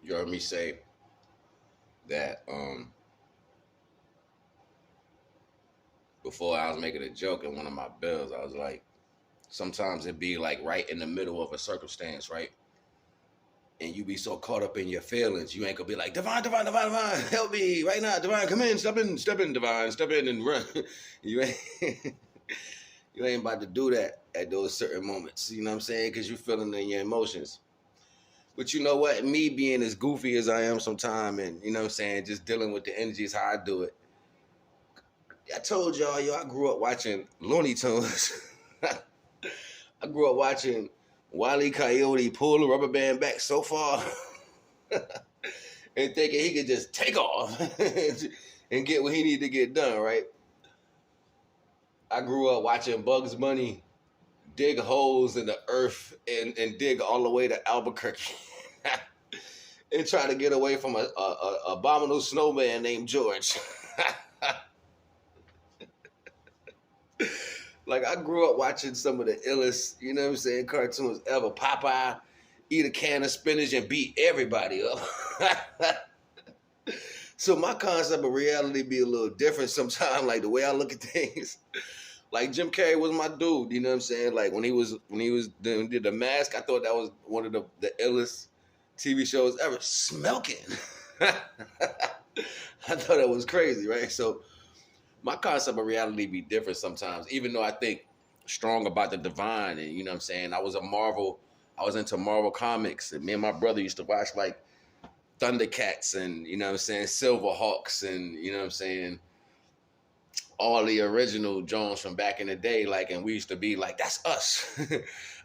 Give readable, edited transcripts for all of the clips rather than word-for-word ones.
You heard me say that before I was making a joke in one of my bills. I was like, sometimes it be like right in the middle of a circumstance, right? And you be so caught up in your feelings, you ain't gonna be like, Divine, Divine, Divine, Divine, help me right now, Divine, come in, step in, Divine, step in and run. You ain't you ain't about to do that at those certain moments. You know what I'm saying? Because you feeling in your emotions. But you know what? Me being as goofy as I am sometimes, and you know what I'm saying, just dealing with the energy is how I do it. I told y'all, yo, I grew up watching Looney Tunes. I grew up watching Wile E. Coyote pull the rubber band back so far and thinking he could just take off and get what he needed to get done, right? I grew up watching Bugs Bunny dig holes in the earth and dig all the way to Albuquerque and try to get away from a abominable snowman named George. Like I grew up watching some of the illest, you know what I'm saying, cartoons ever. Popeye eat a can of spinach and beat everybody up. So my concept of reality be a little different sometimes, like the way I look at things. Like Jim Carrey was my dude, you know what I'm saying? Like when he was did the mask, I thought that was one of the illest TV shows ever. Smelking. I thought that was crazy, right? So my concept of reality be different sometimes, even though I think strong about the divine and you know what I'm saying. I was into Marvel comics, and me and my brother used to watch like Thundercats and you know what I'm saying, Silverhawks and you know what I'm saying, all the original Jones from back in the day, like, and we used to be like, that's us.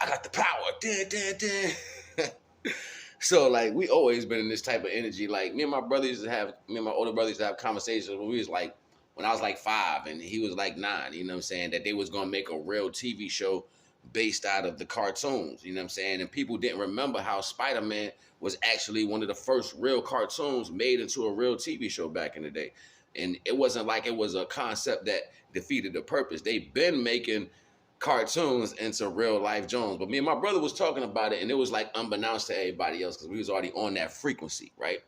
I got the power. Dun, dun, dun. So like we always been in this type of energy. Like me and my older brothers used to have conversations when we was like when I was like 5 and he was like 9, you know what I'm saying, that they was gonna make a real TV show based out of the cartoons, you know what I'm saying? And people didn't remember how Spider-Man was actually one of the first real cartoons made into a real TV show back in the day. And it wasn't like it was a concept that defeated the purpose. They've been making cartoons into real life Jones. But me and my brother was talking about it, and it was like unbeknownst to everybody else because we was already on that frequency, right?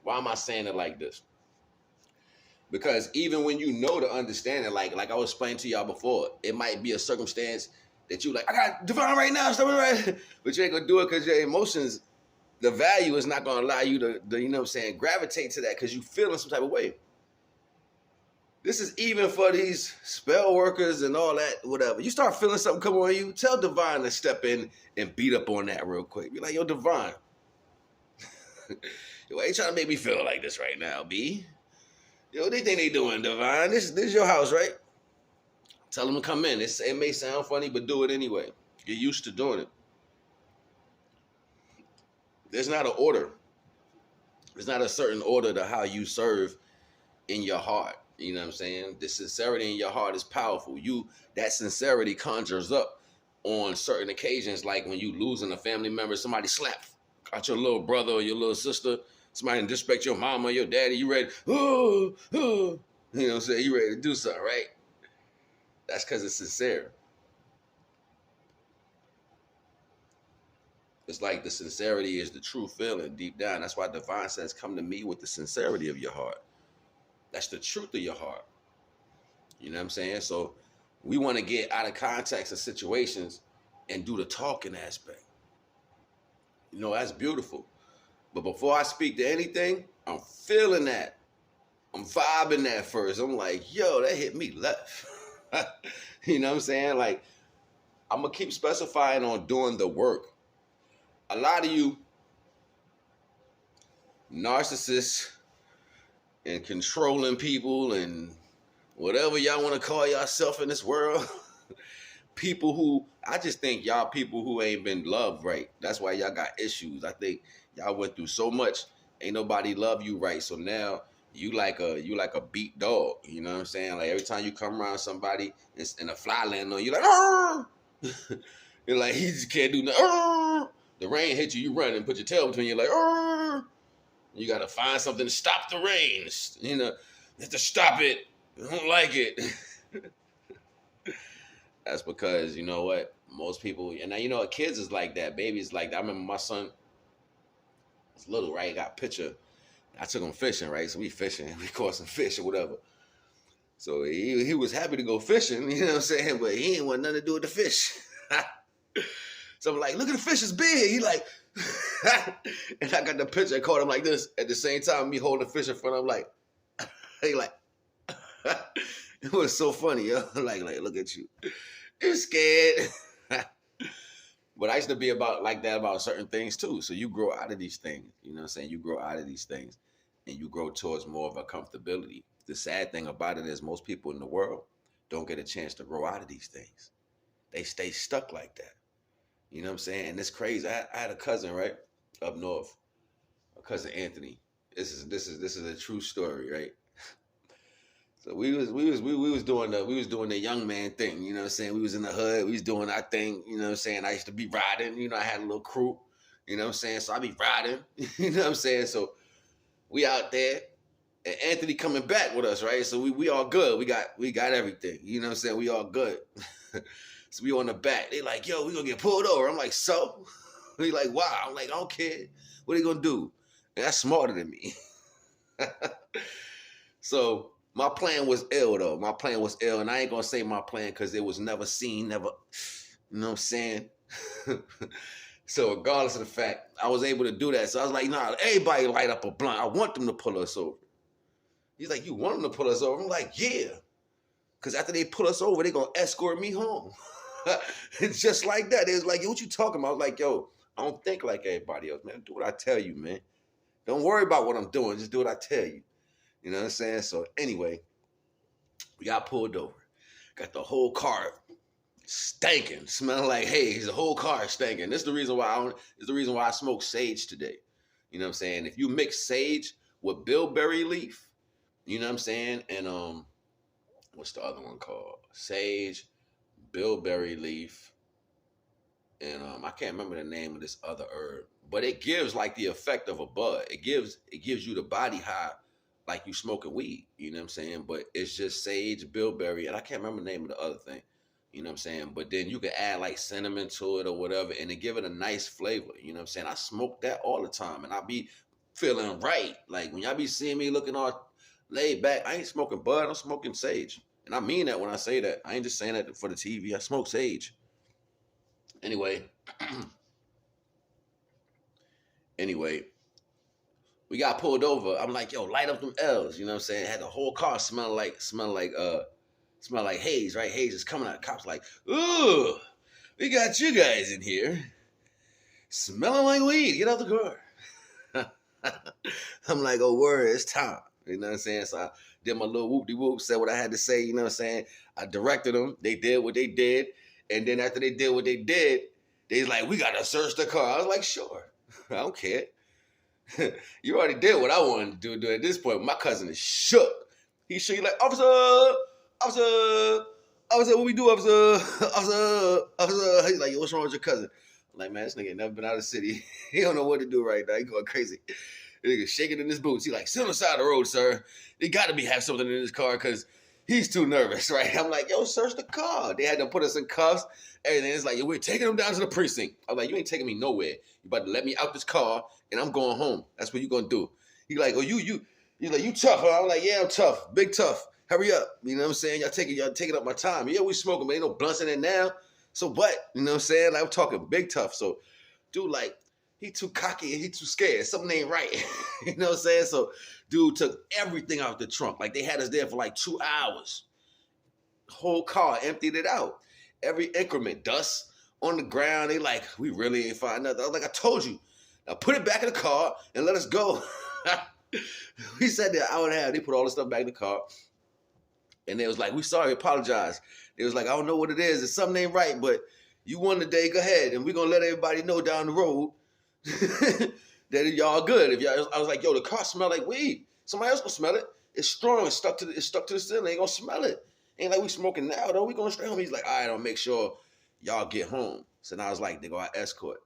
Why am I saying it like this? Because even when you know to understand it, like I was explaining to y'all before, it might be a circumstance that you like, I got divine right now, stop it right, but you ain't gonna do it because your emotions, the value is not gonna allow you to you know what I'm saying, gravitate to that because you feeling some type of way. This is even for these spell workers and all that, whatever. You start feeling something come on you, tell Divine to step in and beat up on that real quick. Be like, yo, Divine, yo, ain't trying to make me feel like this right now, B. Yo, what they think they doing, Divine? This is your house, right? Tell them to come in. It may sound funny, but do it anyway. Get used to doing it. There's not an order. There's not a certain order to how you serve in your heart. You know what I'm saying? The sincerity in your heart is powerful. That sincerity conjures up on certain occasions, like when you losing a family member, somebody slap got your little brother or your little sister, somebody disrespect your mama or your daddy, you ready, oh, oh, you know what I'm saying? You ready to do something, right? That's because it's sincere. It's like the sincerity is the true feeling deep down. That's why Divine says, come to me with the sincerity of your heart. That's the truth of your heart. You know what I'm saying? So we want to get out of context of situations and do the talking aspect. You know, that's beautiful. But before I speak to anything, I'm feeling that. I'm vibing that first. I'm like, yo, that hit me left. You know what I'm saying? Like, I'm going to keep specifying on doing the work. A lot of you narcissists and controlling people and whatever y'all want to call yourself in this world, people who, I just think y'all people who ain't been loved right. That's why y'all got issues. I think y'all went through so much. Ain't nobody love you right. So now you like a beat dog. You know what I'm saying? Like every time you come around somebody and a fly land on you, like, arr! You're like, he just can't do nothing. Arr! The rain hit you, you run and put your tail between you, like, arr! You gotta find something to stop the rain. You know, you have to stop it. I don't like it. That's because you know what? Most people, and now you know, kids is like that. Babies like that. I remember my son It's little, right? Got a picture. I took him fishing, right? So we fishing. We caught some fish or whatever. So he was happy to go fishing, you know what I'm saying? But he ain't want nothing to do with the fish. So I'm like, look at the fish, it's big. He like, and I got the picture. I caught him like this. At the same time, me holding the fish in front of him, like, he like, it was so funny, yo. Like, look at you. You're scared. But I used to be about like that about certain things too. So you grow out of these things, you know what I'm saying? You grow out of these things and you grow towards more of a comfortability. The sad thing about it is most people in the world don't get a chance to grow out of these things. They stay stuck like that. You know what I'm saying? And it's crazy. I had a cousin, right? Up north, my cousin Anthony. This is a true story, right? So we was doing the young man thing, you know what I'm saying? We was in the hood, we was doing our thing, you know what I'm saying? I used to be riding, you know, I had a little crew, you know what I'm saying? So I be riding, you know what I'm saying? So we out there and Anthony coming back with us, right? So we all good. We got everything, you know what I'm saying? We all good. So we on the back. They like, yo, we gonna get pulled over. I'm like, so? He like, wow. I'm like, I don't care. What are they gonna do? And that's smarter than me. So my plan was ill though. My plan was ill, and I ain't gonna say my plan because it was never seen, never. You know what I'm saying? So regardless of the fact, I was able to do that. So I was like, nah, everybody light up a blunt. I want them to pull us over. He's like, you want them to pull us over? I'm like, yeah. Because after they pull us over, they gonna escort me home. It's just like that. They was like, yo, what you talking about? I was like, yo, I don't think like everybody else, man. Do what I tell you, man. Don't worry about what I'm doing. Just do what I tell you. You know what I'm saying? So anyway, we got pulled over. Got the whole car stinking, smelling like haze. The whole car stinking. This is the reason why I smoke sage today. You know what I'm saying? If you mix sage with bilberry leaf, you know what I'm saying? And what's the other one called? Sage, bilberry leaf, and I can't remember the name of this other herb, but it gives like the effect of a bud. It gives you the body high like you smoking weed, you know what I'm saying? But it's just sage, bilberry, and I can't remember the name of the other thing, you know what I'm saying? But then you can add like cinnamon to it or whatever, and it give it a nice flavor, you know what I'm saying? I smoke that all the time, and I be feeling right. Like when y'all be seeing me looking all laid back, I ain't smoking bud, I'm smoking sage. And I mean that when I say that. I ain't just saying that for the TV. I smoke sage. Anyway, we got pulled over. I'm like, yo, light up them L's. You know what I'm saying? Had the whole car smell like haze, right? Haze is coming out. Cops like, ooh, we got you guys in here smelling like weed. Get out the car. I'm like, oh, word, it's time. You know what I'm saying? So I did my little whoop-de-whoop, said what I had to say, you know what I'm saying? I directed them. They did what they did. And then after they did what they did, they was like, we got to search the car. I was like, sure. I don't care. You already did what I wanted to do at this point. My cousin is shook. He's shook. He's like, officer, what we do, officer. He's like, yo, what's wrong with your cousin? I'm like, man, this nigga ain't never been out of the city. He don't know what to do right now. He going crazy. Nigga shaking in his boots. He like, sit on the side of the road, sir. They got to have something in his car because he's too nervous, right? I'm like, yo, search the car. They had to put us in cuffs. Everything. It's like, yo, we're taking him down to the precinct. I'm like, you ain't taking me nowhere. You about to let me out this car, and I'm going home. That's what you gonna do. He like, oh, he's like, you tough, huh? I'm like, yeah, I'm tough. Big tough. Hurry up. You know what I'm saying? Y'all taking up my time. Yeah, we smoking, but ain't no blunts in it now. So what? You know what I'm saying? Like, I'm talking big tough. So, dude, like, he too cocky and he too scared. Something ain't right. You know what I'm saying? So, dude took everything out the trunk. Like, they had us there for like 2 hours. Whole car, emptied it out. Every increment, dust on the ground. They like, we really ain't find nothing. I was like, I told you. Now put it back in the car and let us go. We sat there an hour and a half. They put all the stuff back in the car. And they was like, we sorry, apologize. They was like, I don't know what it is. It's something ain't right, but you won the day. Go ahead. And we're going to let everybody know down the road that y'all good. I was like, yo, the car smell like weed. Somebody else gonna smell it. It's strong. It's stuck to the ceiling. They ain't gonna smell it. Ain't like we smoking now though. We going straight home. He's like, all right, I'll make sure y'all get home. So now I was like, they go out escort.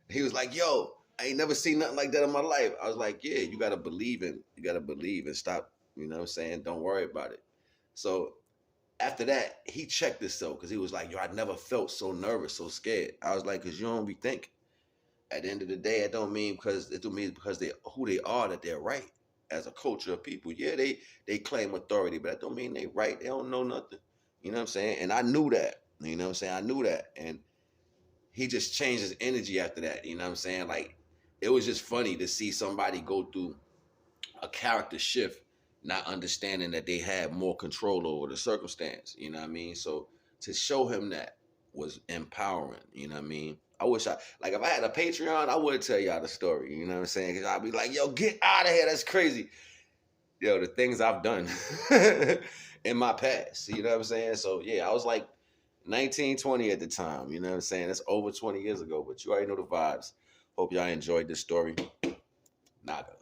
He was like, yo, I ain't never seen nothing like that in my life. I was like, yeah, you gotta believe and stop. You know what I'm saying? Don't worry about it. So after that, he checked this though, because he was like, yo, I never felt so nervous, so scared. I was like, because you don't be thinking. at the end of the day, it don't mean because they who they are that they're right as a culture of people. Yeah, they claim authority, but that don't mean they right. They don't know nothing. You know what I'm saying? And I knew that. You know what I'm saying? I knew that. And he just changed his energy after that. You know what I'm saying? Like, it was just funny to see somebody go through a character shift, not understanding that they had more control over the circumstance. You know what I mean? So to show him that was empowering. You know what I mean? I wish like if I had a Patreon, I would tell y'all the story. You know what I'm saying? Because I'd be like, yo, get out of here. That's crazy. Yo, the things I've done in my past. You know what I'm saying? So yeah, I was like 19, 20 at the time. You know what I'm saying? That's over 20 years ago, but you already know the vibes. Hope y'all enjoyed this story. NAGA.